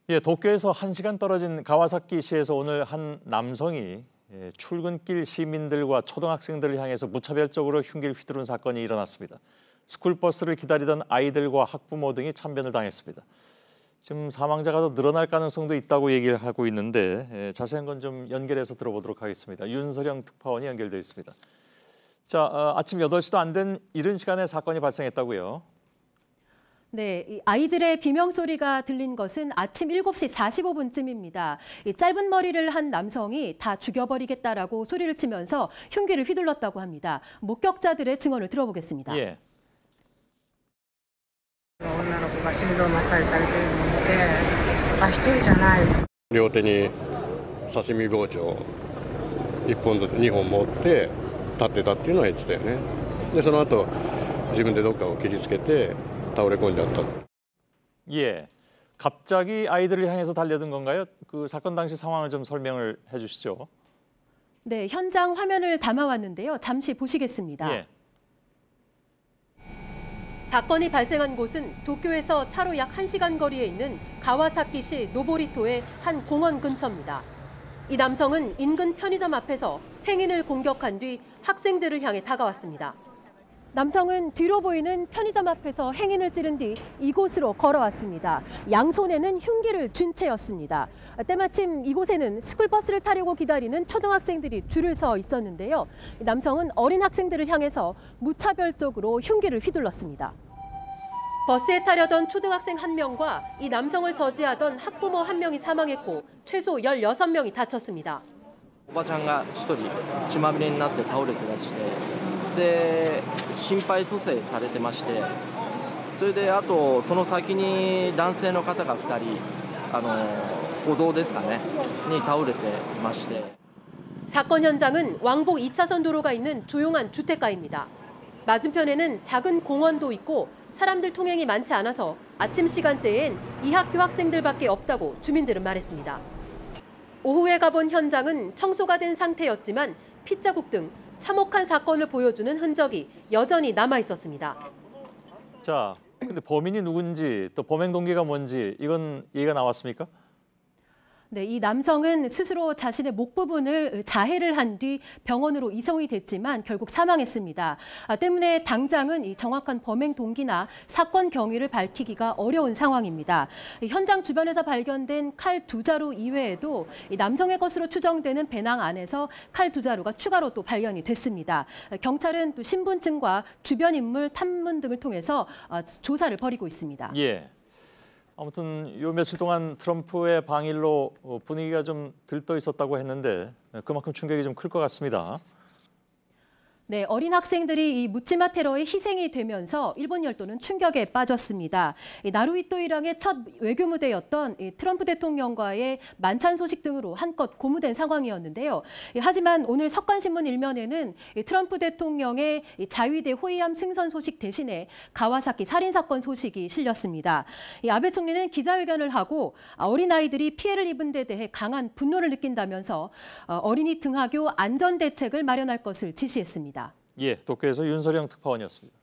예, 도쿄에서 1시간 떨어진 가와사키시에서 오늘 한 남성이 출근길 시민들과 초등학생들을 향해서 무차별적으로 흉기를 휘두른 사건이 일어났습니다. 스쿨버스를 기다리던 아이들과 학부모 등이 참변을 당했습니다. 지금 사망자가 더 늘어날 가능성도 있다고 얘기를 하고 있는데 자세한 건 좀 연결해서 들어보도록 하겠습니다. 윤서령 특파원이 연결되어 있습니다. 자, 아침 8시도 안 된 이른 시간에 사건이 발생했다고요? 네, 이 아이들의 비명소리가 들린 것은 아침 7시 45분쯤입니다. 이 짧은 머리를 한 남성이 다 죽여버리겠다라고 소리를 치면서 흉기를 휘둘렀다고 합니다. 목격자들의 증언을 들어보겠습니다. 예. 女の子が心臓マッサージされているのを見て、一人じゃない。両手に刺身包丁1本ずつ2本持って立ってたっていうのは言ってたよね。でその後自分でどっかを切りつけて倒れ込んじゃった。 예. 갑자기 아이들을 향해서 달려든 건가요? 그 사건 당시 상황을 좀 설명을 해주시죠. 네, 현장 화면을 담아왔는데요. 잠시 보시겠습니다. 예. 사건이 발생한 곳은 도쿄에서 차로 약 1시간 거리에 있는 가와사키시 노보리토의 한 공원 근처입니다. 이 남성은 인근 편의점 앞에서 행인을 공격한 뒤 학생들을 향해 다가왔습니다. 남성은 뒤로 보이는 편의점 앞에서 행인을 찌른 뒤 이곳으로 걸어왔습니다. 양손에는 흉기를 쥔 채였습니다. 때마침 이곳에는 스쿨버스를 타려고 기다리는 초등학생들이 줄을 서 있었는데요. 남성은 어린 학생들을 향해서 무차별적으로 흉기를 휘둘렀습니다. 버스에 타려던 초등학생 1명과 이 남성을 저지하던 학부모 1명이 사망했고 최소 16명이 다쳤습니다. おばちゃんが1人血まみれになって倒れてらして、で心肺蘇生されてまして、それであとその先に男性の方が2人歩道ですかねに倒れていまして。 사건 현장은 왕복 2차선 도로가 있는 조용한 주택가입니다. 맞은편에는 작은 공원도 있고 사람들 통행이 많지 않아서 아침 시간대엔 이 학교 학생들밖에 없다고 주민들은 말했습니다. 오후에 가본 현장은 청소가 된 상태였지만 핏자국 등 참혹한 사건을 보여주는 흔적이 여전히 남아 있었습니다. 자, 근데 범인이 누군지 또 범행 동기가 뭔지 이건 얘기가 나왔습니까? 네, 이 남성은 스스로 자신의 목 부분을 자해를 한 뒤 병원으로 이송이 됐지만 결국 사망했습니다. 때문에 당장은 이 정확한 범행 동기나 사건 경위를 밝히기가 어려운 상황입니다. 현장 주변에서 발견된 칼 2자루 이외에도 이 남성의 것으로 추정되는 배낭 안에서 칼 2자루가 추가로 또 발견이 됐습니다. 경찰은 또 신분증과 주변 인물 탐문 등을 통해서 조사를 벌이고 있습니다. 예. 아무튼 요 며칠 동안 트럼프의 방일로 분위기가 좀 들떠 있었다고 했는데 그만큼 충격이 좀 클 것 같습니다. 네, 어린 학생들이 이 묻지마 테러의 희생이 되면서 일본 열도는 충격에 빠졌습니다. 나루히토 일왕의 첫 외교 무대였던 트럼프 대통령과의 만찬 소식 등으로 한껏 고무된 상황이었는데요. 하지만 오늘 석간신문 일면에는 트럼프 대통령의 자위대 호위함 승선 소식 대신에 가와사키 살인사건 소식이 실렸습니다. 아베 총리는 기자회견을 하고 어린아이들이 피해를 입은 데 대해 강한 분노를 느낀다면서 어린이 등하교 안전대책을 마련할 것을 지시했습니다. 예, 도쿄에서 윤서령 특파원이었습니다.